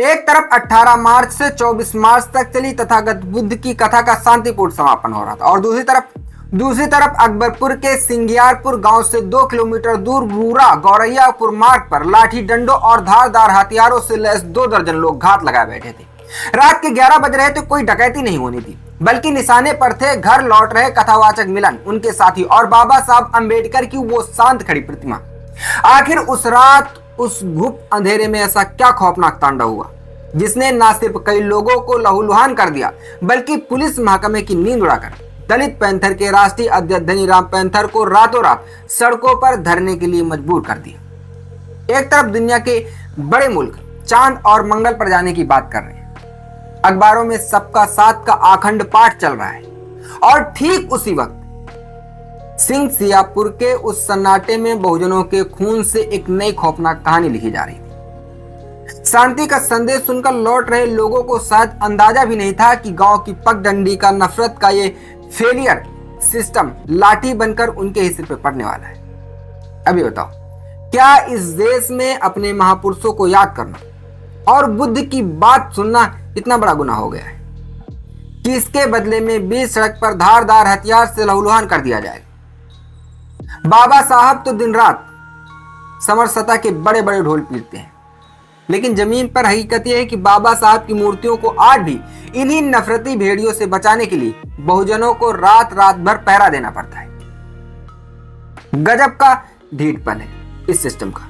एक तरफ 18 मार्च से 24 मार्च तक चली तथागत बुद्ध की कथा का शांतिपूर्ण समापन हो रहा था और दूसरी तरफ अकबरपुर के सिंगियारपुर गांव से 2 किलोमीटर दूर रूरा गौरैयापुर मार्ग पर लाठी डंडों और धारदार हथियारों से लैस 2 दर्जन लोग घात लगाए बैठे थे। रात के 11 बज रहे थे, कोई डकैती नहीं होनी थी, बल्कि निशाने पर थे घर लौट रहे कथावाचक मिलन, उनके साथी और बाबा साहब अंबेडकर की वो शांत खड़ी प्रतिमा। आखिर उस रात उस गुप्त अंधेरे में ऐसा क्या खौफनाक तांडव हुआ जिसने न सिर्फ कई लोगों को लहूलुहान कर दिया बल्कि पुलिस महकमे की नींद उड़ाकर दलित पैंथर के राष्ट्रीय अध्यक्ष धनीराम पैंथर को रातों रात सड़कों पर धरने के लिए मजबूर कर दिया। एक तरफ दुनिया के बड़े मुल्क चांद और मंगल पर जाने की बात कर रहे हैं, अखबारों में सबका साथ का अखंड पाठ चल रहा है और ठीक उसी वक्त सिंह सियापुर के उस सन्नाटे में बहुजनों के खून से एक नई खौफनाक कहानी लिखी जा रही थी। शांति का संदेश सुनकर लौट रहे लोगों को शायद अंदाजा भी नहीं था कि गांव की पगडंडी का नफरत का ये फेलियर सिस्टम लाठी बनकर उनके ही सिर पे पड़ने वाला है। अभी बताओ, क्या इस देश में अपने महापुरुषों को याद करना और बुद्ध की बात सुनना इतना बड़ा गुनाह हो गया है कि इसके बदले में बीच सड़क पर धारदार हथियार से लहूलुहान कर दिया जाएगा? बाबा साहब तो दिन रात समरसता के बड़े बड़े ढोल पीटते हैं, लेकिन जमीन पर हकीकत यह है कि बाबा साहब की मूर्तियों को आज भी इन्हीं नफरती भेड़ियों से बचाने के लिए बहुजनों को रात रात भर पहरा देना पड़ता है। गजब का ढीठपन है इस सिस्टम का।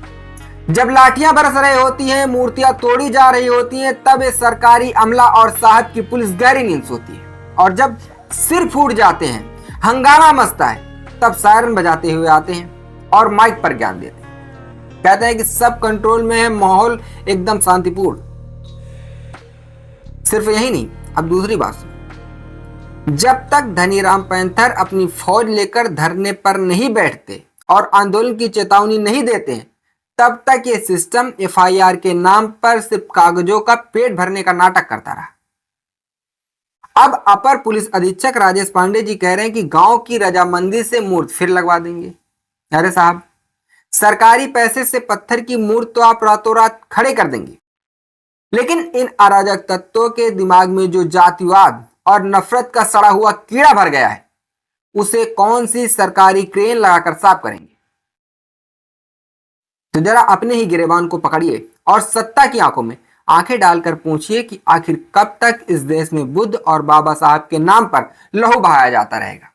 जब लाठियां बरस रही होती हैं, मूर्तियां तोड़ी जा रही होती हैं, तब ये सरकारी अमला और साहब की पुलिस गहरी नींद सोती है और जब सिर फूट जाते हैं, हंगामा मचता है, तब सायरन बजाते हुए आते हैं और माइक पर ज्ञान देते हैं। कहते हैं कि सब कंट्रोल में है, माहौल एकदम शांतिपूर्ण। सिर्फ यही नहीं, अब दूसरी बात सुनो। जब तक धनीराम पैंथर अपनी फौज लेकर धरने पर नहीं बैठते और आंदोलन की चेतावनी नहीं देते हैं, तब तक ये सिस्टम एफआईआर के नाम पर सिर्फ कागजों का पेट भरने का नाटक करता रहा। अब अपर पुलिस अधीक्षक राजेश पांडे जी कह रहे हैं कि गांव की रजामंदी से मूर्त फिर लगवा देंगे। अरे साहब, सरकारी पैसे से पत्थर की मूर्त तो आप रातों रात खड़े कर देंगे, लेकिन इन अराजक तत्वों के दिमाग में जो जातिवाद और नफरत का सड़ा हुआ कीड़ा भर गया है, उसे कौन सी सरकारी क्रेन लगाकर साफ करेंगे? तो जरा अपने ही गिरेबान को पकड़िए और सत्ता की आंखों में आंखें डालकर पूछिए कि आखिर कब तक इस देश में बुद्ध और बाबा साहब के नाम पर लहू बहाया जाता रहेगा,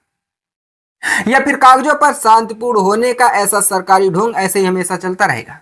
या फिर कागजों पर शांतिपूर्ण होने का ऐसा सरकारी ढोंग ऐसे ही हमेशा चलता रहेगा?